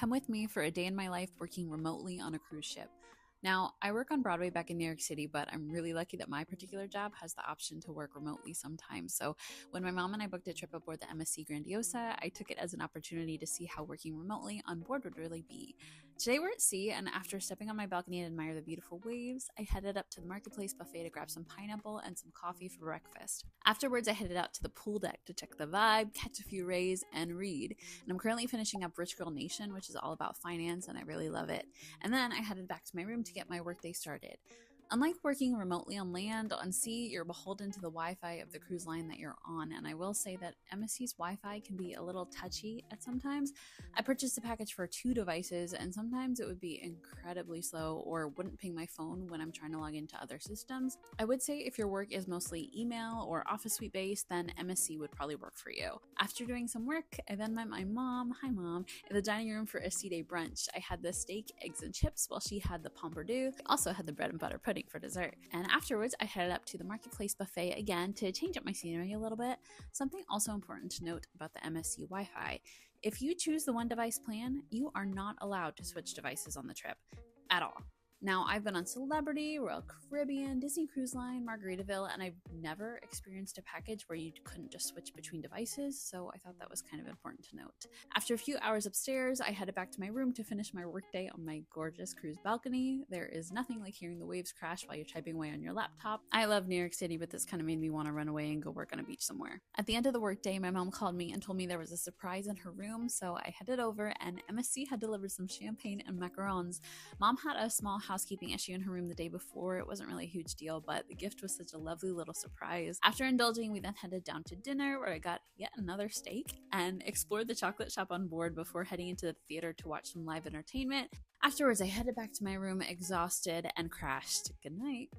Come with me for a day in my life working remotely on a cruise ship. Now, I work on Broadway back in New York City, but I'm really lucky that my particular job has the option to work remotely sometimes. So, when my mom and I booked a trip aboard the MSC Grandiosa, I took it as an opportunity to see how working remotely on board would really be. Today we're at sea, and after stepping on my balcony to admire the beautiful waves, I headed up to the Marketplace buffet to grab some pineapple and some coffee for breakfast. Afterwards, I headed out to the pool deck to check the vibe, catch a few rays, and read. And I'm currently finishing up Rich Girl Nation, which is all about finance, and I really love it. And then I headed back to my room to get my workday started. Unlike working remotely on land, on sea, you're beholden to the Wi-Fi of the cruise line that you're on, and I will say that MSC's Wi-Fi can be a little touchy at sometimes. I purchased a package for 2 devices, and sometimes it would be incredibly slow or wouldn't ping my phone when I'm trying to log into other systems. I would say if your work is mostly email or Office Suite based, then MSC would probably work for you. After doing some work, I then met my mom, hi mom, in the dining room for a sea day brunch. I had the steak, eggs, and chips while she had the pomberdou. I also had the bread and butter pudding for dessert. And afterwards, I headed up to the Marketplace buffet again to change up my scenery a little bit. Something also important to note about the MSC Wi-Fi: if you choose the one device plan, you are not allowed to switch devices on the trip at all. Now, I've been on Celebrity, Royal Caribbean, Disney Cruise Line, Margaritaville, and I've never experienced a package where you couldn't just switch between devices, so I thought that was kind of important to note. After a few hours upstairs, I headed back to my room to finish my workday on my gorgeous cruise balcony. There is nothing like hearing the waves crash while you're typing away on your laptop. I love New York City, but this kind of made me want to run away and go work on a beach somewhere. At the end of the workday, my mom called me and told me there was a surprise in her room, so I headed over, and MSC had delivered some champagne and macarons. Mom had a small housekeeping issue in her room the day before. It wasn't really a huge deal, but the gift was such a lovely little surprise. After indulging, we then headed down to dinner, where I got yet another steak and explored the chocolate shop on board before heading into the theater to watch some live entertainment. Afterwards, I headed back to my room exhausted and crashed. Good night.